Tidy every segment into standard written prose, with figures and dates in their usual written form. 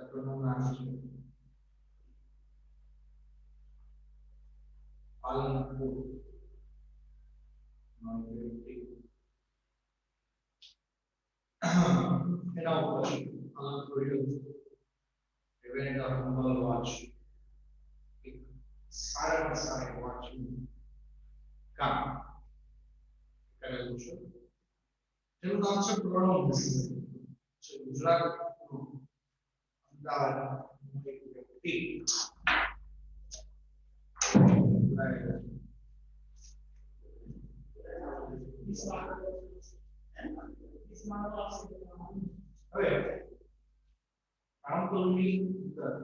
pronunciation. Palanpur. Now, Palanpur is a very humble watch. Side watching. Come. તેનું નામ છે પ્રણવ મિશ્ર છે ગુજરાતનું અમદાવાદનું એક વ્યક્તિ હવે રામકુલની અંદર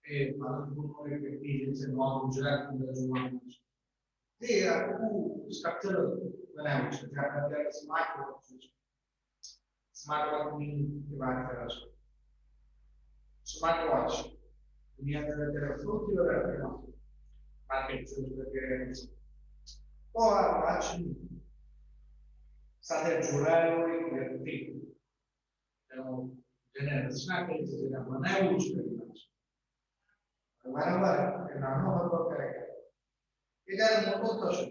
એ પાલનપુરનો એક વ્યક્તિ જે છે નોન ગુજરાતની અંદર જોવાનું છે તે આખું સ્ટ્રક્ચર બનાવ્યું છે જ્યાં અત્યારે સ્માર્ટ વર્ક છે સ્માર્ટ વર્કની વાત કરે છે સ્માર્ટ વોચ દુનિયાની અંદર અત્યારે સૌથી વધારે માર્કેટ છે તો આ વોચની સાથે જોડાયેલો એક વ્યક્તિ જેને રચના કરી છે જેને બનાવ્યું છે વારંવાર નાનો હતો ત્યારે એ જ્યારે મોટો થશે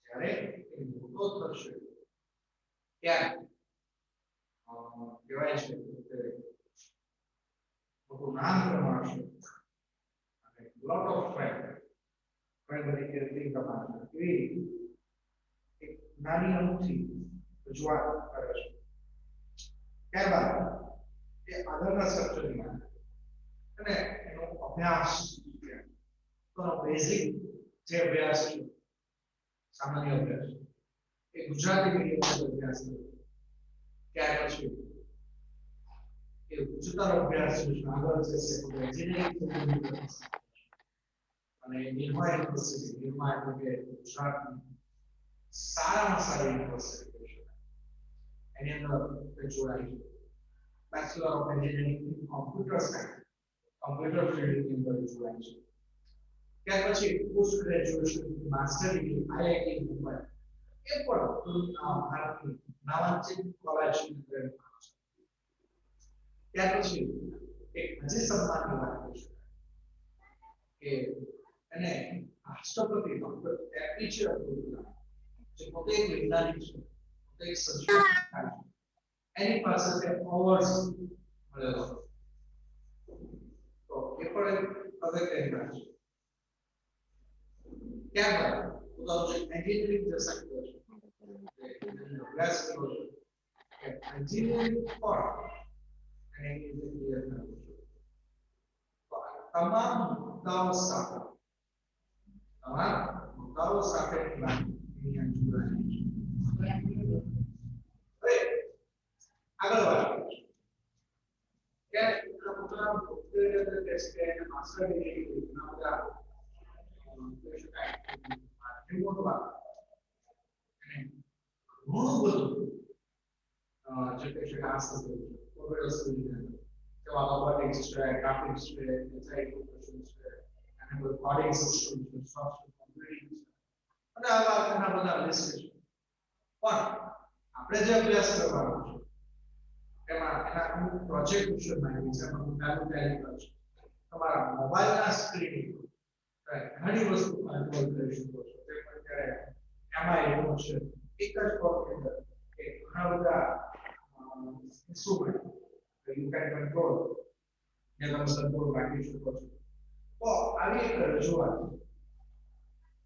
ત્યારે એ મોટો થશે ત્યારે કહેવાય છે કે મોટું નામ કમાશે અને લોટ ઓફ ફેમ ઘણી બધી કીર્તિ કમાશે એવી એક નાની અમથી રજૂઆત કરે છે ત્યારબાદ એ આગળના સ્ટ્રક્ચરમાં અને એનો અભ્યાસ તો બેઝિક જે અભ્યાસ છે સામાન્ય અભ્યાસ એ ગુજરાતી મીડિયમનો અભ્યાસ છે ત્યાર પછી એ ઉચ્ચતર અભ્યાસ છે આગળ જશે એન્જિનિયરિંગ અને નિર્મા યુનિવર્સિટી નિર્મા એટલે કે ગુજરાતની સારામાં સારી યુનિવર્સિટી છે એની અંદર જોડાય છે bachelor of engineering in computer science computer ફિલ્ડની અંદર જોડાય છે ત્યાર પછી post graduation master degree IIT Mumbai એ પણ ભારતની નામાંકિત કોલેજની અંદર ત્યાર પછી એક હજી સન્માનની વાત કરી શકાય કે એને રાષ્ટ્રપતિ ડોક્ટર એપીજે અબ્દુલ કલામ જે પોતે એક વૈજ્ઞાનિક છે પોતે એક સંશોધક છે એની પાસેથી એવોર્ડ મળેલો તો એ પણ અગત્યની વાત છે ત્યારબાદ પોતાનું જે એન્જિનિયરિંગ જે સેક્ટર છે અભ્યાસ કર્યો છે કે એન્જિનિયરિંગ પણ એને ક્લિયર કરવું છે તમામ મુદ્દાઓ સાથે આગળ વાત કે પોતાના ડોક્ટરેટ ટેસ્ટ કે માસ્ટર ડિગ્રી ના બધા ઘણું બધું જે કહી શકાય આ જેવા રોબોટિક્સ છે ગ્રાફિક્સ છે ડિઝાઇન છે અને કોડિંગ સિસ્ટમ છે સોફ્ટવેર કોમ્પ્યુટિંગ છે અને આવા ઘણા બધા લિસ્ટ છે પણ આપણે જે અભ્યાસ કરવાનો છે એમાં એના અમુક પ્રોજેક્ટ વિશે માહિતી છે એમાં પહેલું તૈયારી કરશે તમારા મોબાઈલના સ્ક્રીન ઘણી વસ્તુ કંટ્રોલ કરી શકો છો તે પણ ત્યારે એમાં એવું છે એક જ પ્રોગ્રામ અંદર કે ઘણા બધા ઇન્સ્ટ્રુમેન્ટ you can control જે તમે કંટ્રોલ રાખી શકો છો તો આવી એક રજૂઆત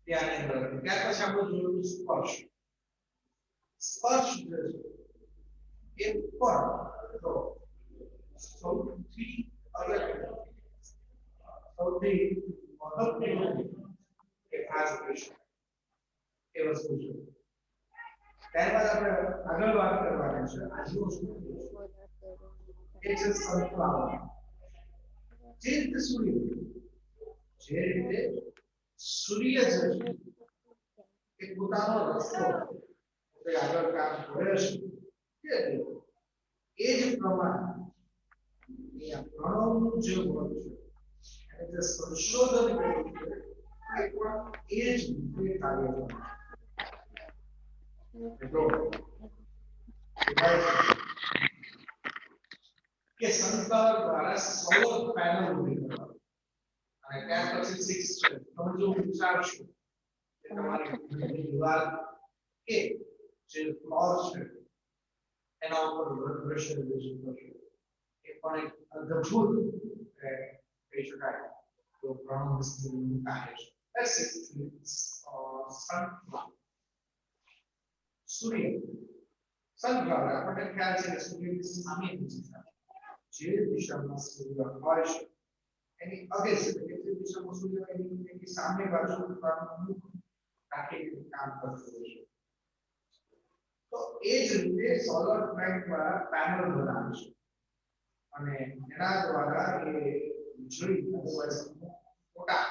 ત્યાં અંદર ત્યાર પછી આપણે જોયું સ્પર્શ સ્પર્શ જે છે એ પણ તો સૌથી અગત્યનું સૌથી મહત્વનું એક ખાસ વિષય એ વસ્તુ છે ત્યારબાદ આપણે આગળ વાત કરવાની છે આજનું શું એ છે સનફ્લાવર જે રીતે સૂર્ય જે છે એ પોતાનો રસ્તો પોતે આગળ કામ કરે છે એ જ પ્રમાણે એ પ્રણવનું જે વર્ગ છે અને જે સંશોધન કર્યું છે એ પણ એ જ રીતે કાર્ય કરે છે કે સંકર દ્વારા સોલર પેનલ ઉભી કરવાની અને ત્યાર પછી 6 છે તમે જો વિચારશો કે તમારી ઘરની દીવાલ કે જે ફ્લોર છે એના ઉપર બ્લડ પ્રેશર રેઝ કરશે એ પણ એક અદ્ભુત કહી શકાય તો બ્રહ્મસ્ત્રીનું કાર્ય છે that's it sunflower Surya sunflower આપણને ખ્યાલ છે કે સૂર્યની સામેની દિશા જે દિશામાં સૂર્ય હોય છે એની અગેન્સ્ટ એટલે જે દિશામાં સૂર્ય હોય એની સામે બાજુ પોતાનું મુખ રાખીને કામ કરતું હોય છે તો એ જ રીતે સોલર પ્લેન્ટ દ્વારા પેનલ બનાવે છે અને એના દ્વારા એ વીજળી અદરવાઇઝ મોટા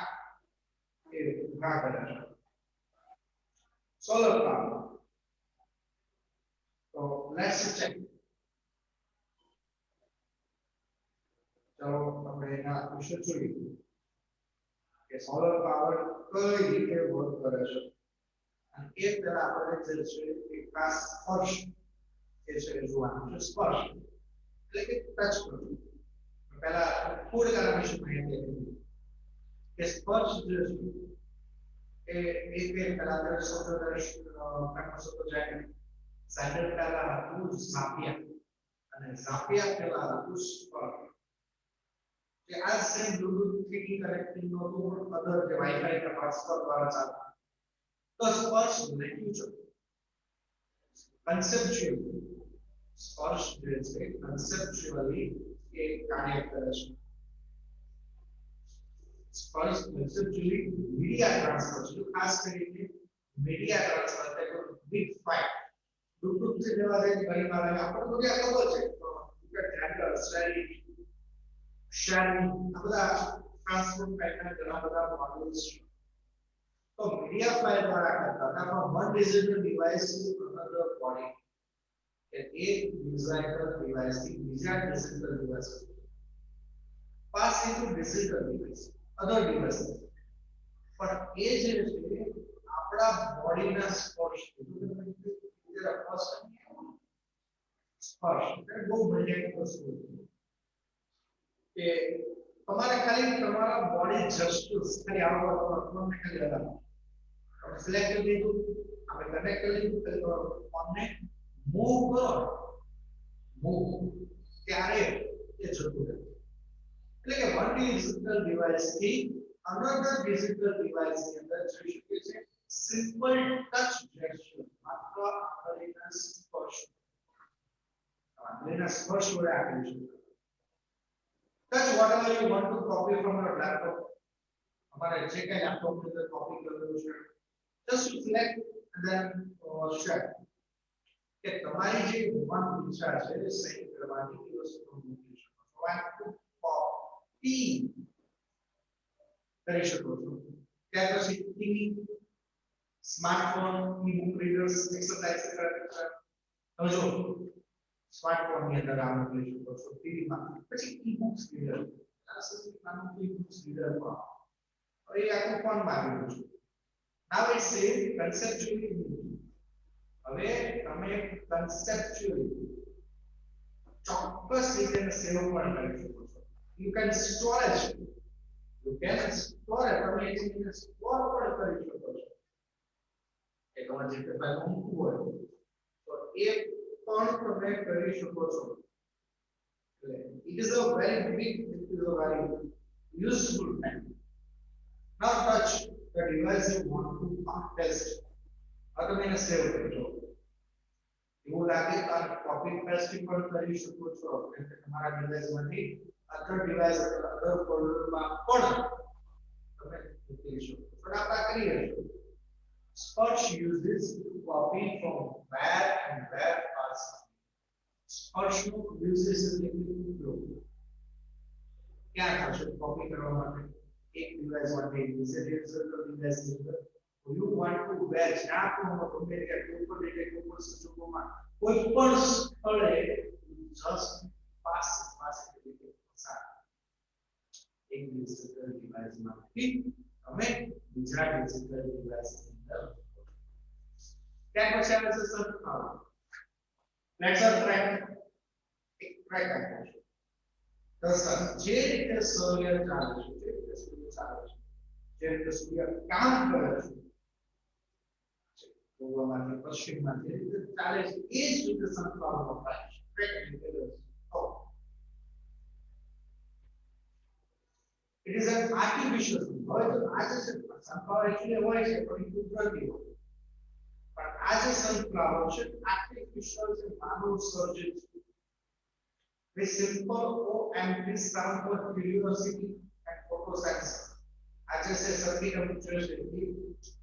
એ ઉભા કરે છે સોલર પાવર તો લેટ્સ ચેક ચલો આપણે એના વિશે જોઈએ કે સોલર પાવર કઈ રીતે વર્ક કરે છે અને એ પહેલા આપણે જે છે એ ખાસ સ્પર્શ એ છે જોવાનું છે સ્પર્શ એટલે કે ટચ કરવું પહેલા થોડી આના વિશે માહિતી આપી કે સ્પર્શ જે છે એ પહેલા દરેક શબ્દ જાય સાઇડર પહેલા હતું ઝાપિયા અને ઝાપિયા પહેલા હતું સ્પર્શ કે આ સેમ બ્લૂટૂથ થી કનેક્ટિંગ નો તો અધર જે વાઈફાઈ કે હોટસ્પોટ દ્વારા ચાલતું તો સ્પર્શ લખ્યું છે કન્સેપ્ચ્યુઅલ સ્પર્શ જે છે કન્સેપ્ચ્યુઅલી એ કાર્ય કરે છે સ્પર્શ કન્સેપ્ચ્યુઅલી મીડિયા ટ્રાન્સફર છે ખાસ કરીને મીડિયા ટ્રાન્સફર એટલે બિગ ફાઇલ બ્લૂટૂથ થી લેવા જાય ઘણી વાર આપણે તો ક્યાં ખબર છે તો ટેન્ડર સ્ટાઈલ sharing આ બધા ટ્રાન્સપોર્ટ પેટર્ન ઘણા બધા મોડલ્સ છે તો મીડિયા ફાઇલ દ્વારા કરતા હતા one digital device to another body કે એક ડિજિટલ ડિવાઇસ થી બીજા digital device pass into digital device other device પણ એ જે છે આપણા બોડીના સ્પર્શ સ્પર્શ એટલે બહુ મજાની વસ્તુ કે તમારે ખાલી તમારા બોડી જસ્ટિસ ખાલી આવડો તમને ખાલી લગાવો આપણે સિલેક્ટ કરી દીધું આપણે કનેક્ટ કરી દીધું તો ફોનને મૂવ કરો મૂવ ત્યારે એ જતું રહે એટલે કે વન ડિજિટલ ડિવાઇસ થી અનધર ડિજિટલ ડિવાઇસ ની અંદર જઈ શકે છે સિમ્પલ ટચ જેસ્ચર માત્ર આંગળીના સ્પર્શ આંગળીના સ્પર્શ વડે આપી શકે touch whatever you want to copy from your laptop हमारे जे का लैपटॉप में तो कॉपी कर लो just to select and then share કે તમારી જે મન ઈચ્છા છે એ સહી કરવાની એ વસ્તુ મૂકી શકો છો I could copy કરી શકો છો ત્યાર પછી ટીવી સ્માર્ટફોન ઈ-બુક રીડર્સ એક્સરસાઇઝ હવે જો સ્માર્ટફોન ની અંદર આ મોકલી શકો છો ટીવી માં પછી ઈ-બુક્સ રીડર આ સૌથી નાનું ઈ-બુક્સ રીડર માં હવે આ આખું ફોન માં આવ્યું છે now it says conceptually હવે તમે conceptually ચોક્કસ રીતે સેવ પણ કરી શકો છો you can store it તમે એને સ્ટોર પણ કરી શકો છો કે તમારે જે પેપર મૂકવું હોય તો એ પણ તમે કરી શકો છો it is a very big it is a very useful thing now touch the device you want to test હવે તમે એને સેવ કરજો એવું લાગે તો કોપી પેસ્ટ પણ કરી શકો છો એટલે તમારા ડિવાઇસમાંથી અધર ડિવાઇસ અધર ફોલ્ડરમાં પણ તમે મૂકી શકો પણ આપણે કરીએ સ્પર્શ uses to copy from where and where possible સ્પર્શનો uses એટલે ઉપયોગ ક્યાં થશે કોપી કરવા માટે એક ડિવાઇસ માટે બીજા ડિવાઇસ ની અંદર you want to where જ્યાં પણ ગમે ત્યાં ઉપર ડેટા ઉપર સૂચકોમાં કોઈ પણ સ્થળે just pass એક ડિજિટલ ડિવાઇસ માંથી તમે બીજા ડિજિટલ ડિવાઇસ ની અંદર ત્યાર પછી આવે છે સંસ્થાઓ લેટ્સ અ ટ્રેક એક ટ્રેક આપ્યો છે દર્શન જે રીતે સૂર્ય ચાલે છે જે રીતે સૂર્ય ચાલે છે જે રીતે સૂર્ય કામ કરે છે પૂર્વમાંથી પશ્ચિમમાં જે રીતે ચાલે છે એ જ રીતે સનફ્લાવર વપરાય છે ટ્રેક એટલે it is an artificial thing. હવે તો આજે છે સનફ્લાવર એકચ્યુઅલી હોય છે પણ કુદરતી હોય પણ આજે સનફ્લાવર છે આર્ટિફિશિયલ છે માનવ સર્જિત the simple OMP stand for curiosity and photosensor આજે છે સર્કિટ અમુક છે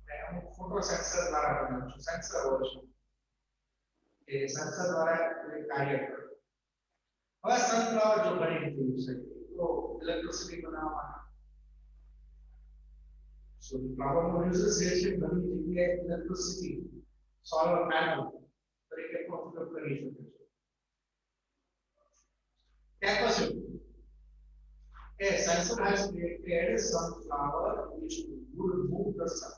એ અમુક ફોટોસેન્સર દ્વારા બનેલું છે સેન્સર હોય છે એ સેન્સર દ્વારા કાર્ય કરે હવે સનફ્લાવર જો બની ગયું છે તો ઇલેક્ટ્રિસિટી બનાવવા માટે so the flower uses છે ઘણી જગ્યાએ ઇલેક્ટ્રિસિટી સોલર પેનલ તરીકે પણ ઉપયોગ કરી શકે છે capacity a sensor has created a sunflower which would move the sun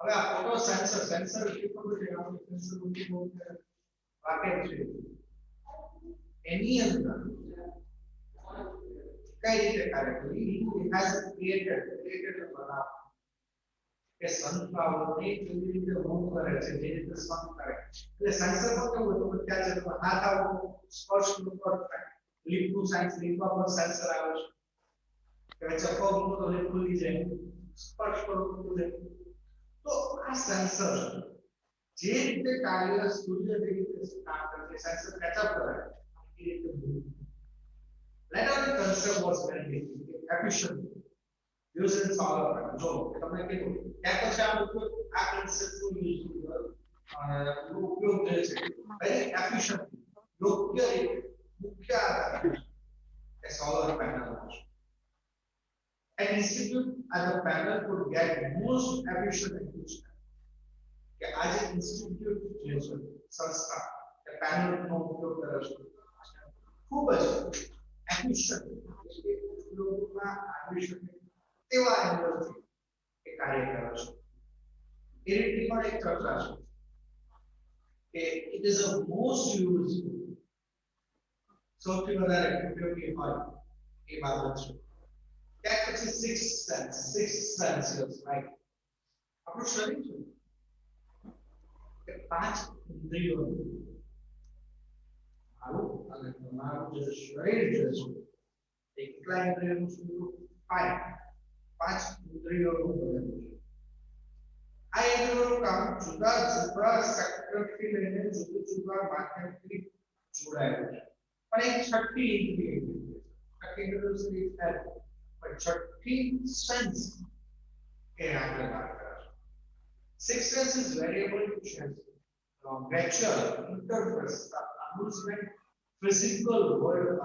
હવે આ ફોટો સેન્સર એટલે પણ જે આપણે સેન્સર ઉપયોગ વાકેફ છે એની અંદર કઈ રીતે કાર્ય કરે it has created બનાવ કે સનફ્લાવર ને કેવી રીતે મૂવ કરે છે જે રીતે સ્પંદ કરે એટલે સેન્સર માં કેવું હતું કે ત્યાં છે હાથ આવો સ્પર્શ નું થાય લીપનું સાયન્સ લીપા પર સેન્સર આવે છે કે ચપ્પો મૂકો તો લીપ ખુલી જાય સ્પર્શ કરો તો ખુલે તો આ સેન્સર જે રીતે કાર્ય સૂર્ય જે રીતે કામ કરે છે સેન્સર કેચઅપ કરે એ રીતે move let us concept was very efficient using solar panel જો તમને કીધું ત્યાં પછી આ ઉપયોગ આ કન્સેપ્ટ નું ઉપયોગ કરે છે very efficient યોગ્ય રીતે મુખ્ય આધાર એ solar panel છે an institute as a panel could get most efficient efficient કે આજે ઇન્સ્ટિટ્યૂટ જે છે સંસ્થા એ પેનલ નો ઉપયોગ કરે છે ખૂબ જ efficient એટલે ઉપયોગમાં આવી શકે તેવા એનર્જી એ કાર્ય કરે છે એ રીતે પણ એક ચર્ચા છે કે it is a most used સૌથી વધારે ઉપયોગી હોય એ બાબત છે ત્યાર પછી six senses right આપણું શરીર છે કે પાંચ ઇન્દ્રિયો મારું અને તમારું જે શરીર છે એ કેટલા ઇન્દ્રિયોનું શું પાંચ ઇન્દ્રિયોનું બનેલું છે આ ઇન્દ્રિયોનું કામ જુદા જુદા સેક્ટરથી લઈને જુદા જુદા માધ્યમથી જોડાયેલું છે પણ એક છઠ્ઠી ઇન્દ્રિય but છઠ્ઠી સેન્સ એ આગળ વાત કરે છે sixth sense is variable efficiency nature interface amusement physical world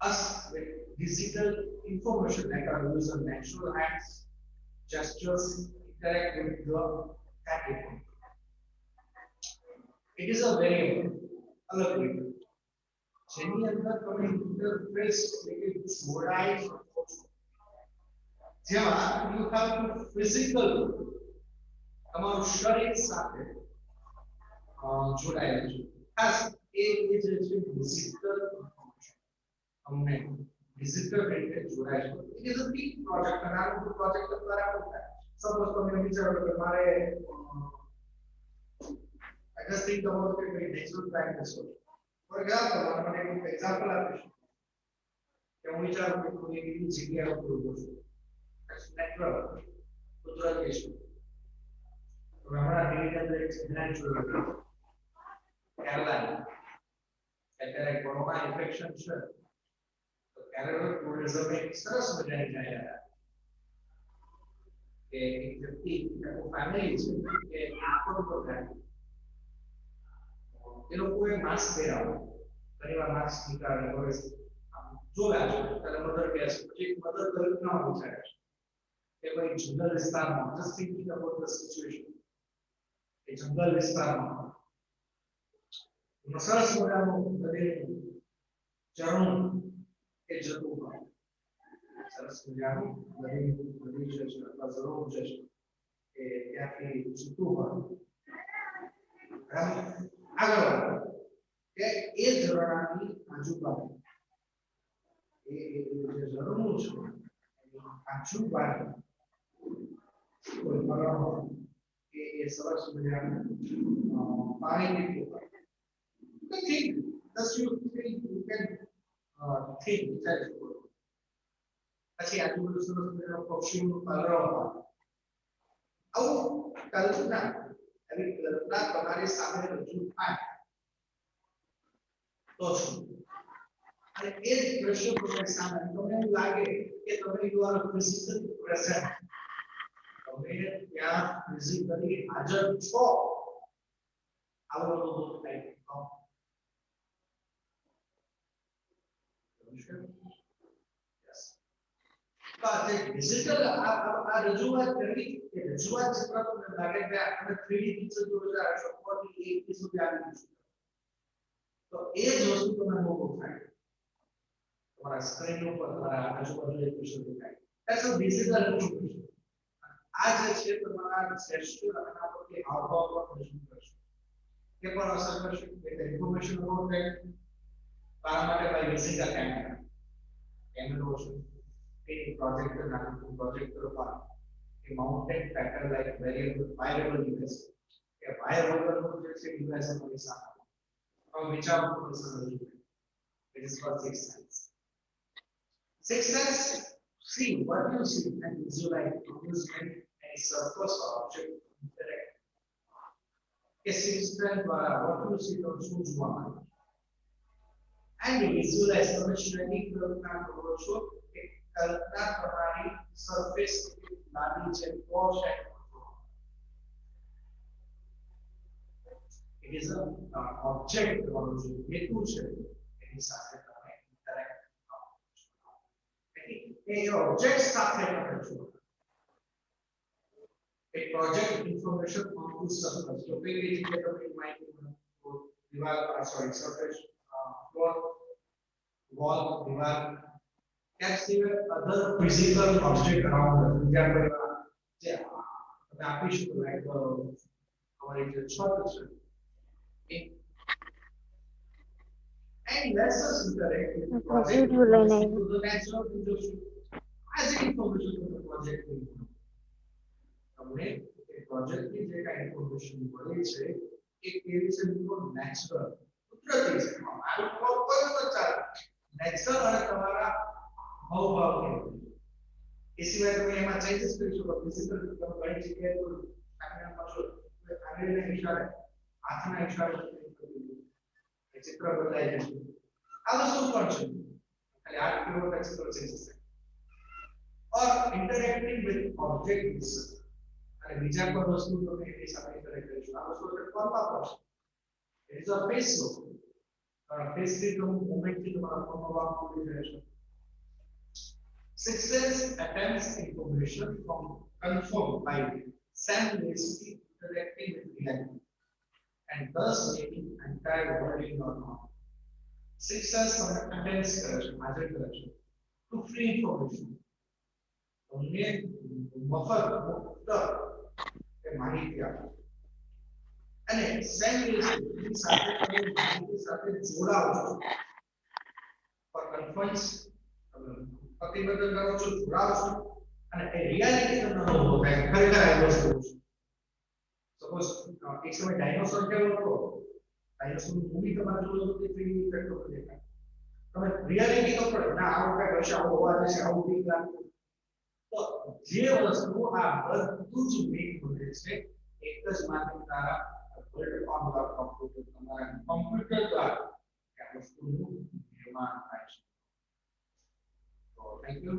us with digital information like our use of natural hands gestures interact with the category it is a variable અલગ રીતે જેની અંદર તમે ઇન્ટરફેસ એટલે કે જોડાઈ શકો છો જેમાં યુ હેવ ટુ ફિઝિકલ તમારું શરીર સાથે જોડાયેલું છે ખાસ એ જે છે ડિજિટલ ઇન્ફોર્મેશન અમને ડિજિટલ રીતે જોડાય છે it is a big project અને આ પ્રોજેક્ટ દ્વારા શું થાય સપોઝ તમે વિચારો કે મારે I just think about it very natural practice for example મને એક એક્ઝામ્પલ આપીશ કે હું વિચારું કે હું એક જગ્યાએ ઉભો છું નેટવર્ક કુદરતી છે તો હમણાં ટીવી અંદર એક સિગ્નલ જોયું કેરલા અત્યારે કોરોના ઇન્ફેક્શન છે તો કેરલા ટુરિઝમ એક સરસ મજાની જાહેરાત કે એક વ્યક્તિ ફેમિલી છે કે આખો પ્રોગ્રામ એ લોકોએ માસ્ક પહેરાવ્યું ઘણીવાર માસ્ક નીકાળે હવે જોયા છે ત્યારે મધર કહે છે પછી એક મધર કલ્પના વિચારે છે કે ભાઈ જંગલ વિસ્તારમાં just thinking about the situation એ જંગલ વિસ્તારમાં સરસ મજાનું બધેલું ઝરણું એ જતું હોય સરસ મજાનું બધી જે છે અથવા ઝરણું જે છે એ ત્યાંથી જતું હોય આગળ કે એ ઝરણાની આજુબાજુ એ જે ઝરણું છે એની આજુબાજુ કોઈ મરણ હોય કે એ સરસ મજાનું પાણી પીતું હોય. You can think, thus you think, you can think that પછી આજુબાજુ સરસ મજાનો પક્ષીઓનો કલરવ હોય. આવું કલ્પના એવી કલ્પના તમારી સામે રજૂ થાય તો શું? અને એ જ દ્રશ્ય તમારી સામે તમને એવું લાગે કે તમે યુ આર ફિઝિકલી પ્રેઝન્ટ, તમે ત્યાં ફિઝિકલી હાજર છો, આવો અનુભવ થાય તો ડિજિટલ આ રજૂઆત કરવી કે રજૂઆત ચિત્ર તમને લાગે કે આપણે 3D પિક્ચર જોઈ રહ્યા છો 48 સુધી આવી ગયું તો એ જ વસ્તુ તમને અનુભવ થાય તમારા સ્ક્રીન ઉપર તમારા આજુબાજુ એક વિષય દેખાય. That's a digital information. આ જે છે તમારા જેસ્ચર અને આપણી હાવભાવ પર રજૂ કરશે એ પણ અસર કરશે કે ઇન્ફોર્મેશન અબાઉટ ધેટ તારા માટે બાય યુઝિંગ અ કેમેરો છે a projector નાનું પ્રોજેક્ટર પર a mounted pattern like variable device કે વાયર વગરનું જે છે ડિવાઇસ આપણી સામે હવે વિચારો તો સમજો. It is called sixth sense. Sixth sense, see what you see and visualize using any surface or object interact. કે sixth sense દ્વારા what you see તો શું જોવા મળે and visualize તમે શ્રેણી કલ્પના કરો છો કે કલ્પના તમારી સરફેસ લાદી છે wash it is a object તમારો જે હેતુ છે એની સાથે તમે ઇન્ટરેક્ટ કરો છો. એ ઓબ્જેક્ટ સાથે તમે છો a project information onto surface તો કઈ રીતે તમે માહિતી દિવાલ સોરી સરફેસ floor wall દિવાલ that even other physical object around us example જે તમે આપી શકો લાઈક અમારી જે છત છે and let's us interact with the project to the natural condition as information to the project તમને એ પ્રોજેક્ટ ની જે કાંઈ ઇન્ફોર્મેશન મળી છે એ કેવી છે બિલકુલ નેચરલ કુદરતી છે મારું કોઈ તો ચાલે નેચરલ અને તમારા હાવભાવ કેવું એ સિવાય તમે એમાં ચેન્જીસ કરી શકો ફિઝિકલ તમે ઘણી જગ્યાએ તો કાંઈ પાછો આંગળીના ઇશારે હાથના ઇશારે એ ચિત્ર બદલાઈ જશે આ વસ્તુ પણ છે ખાલી આ કેવો ચિત્ર ચેન્જીસ થાય ઓર ઇન્ટરેક્ટિંગ વિથ ઓબ્જેક્ટ્સ અને બીજા કોઈ વસ્તુ તમે એની સાથે ઇન્ટરેક્ટ કરી શકો આ વસ્તુ એટલે ફોર્મમાં પડશે ઇટ ઇઝ અ ફેસ લો ફેસ થી તમે મોમેન્ટ થી તમારા ફોર્મમાં વાપરી કરી રહેશો. Sixth sense attempts information from confirmed by simultaneously interacting with reality and thus making entire world in or not. Sixth sense attempts હાજર કરે છે to free information તમને મફત મુક્ત એ માહિતી આપે અને simultaneously સાથે તમે માહિતી સાથે જોડાઓ છો for confines પ્રતિબદ્ધ કરો છો જોડાઓ છો અને એ રિયાલિટી તમને અનુભવ થાય ખરેખર આ વસ્તુ છે. સપોઝ એક સમય ડાયનોસોર કેવો હતો ડાયનોસોર મૂવી તમારે જોવો તો 3D ઇફેક્ટ ઉપર દેખાય તમે રિયાલિટી તો પડે ના આવું કઈ હશે આવું હોવા જશે આવું બીક લાગે તો જે વસ્તુ આ બધું જ મેક બને છે એક જ માત્ર તારા વર્લ્ડ ઓન ધ કોમ્પ્યુટર તમારા કોમ્પ્યુટર દ્વારા આ વસ્તુનું નિર્માણ થાય છે. So thank you.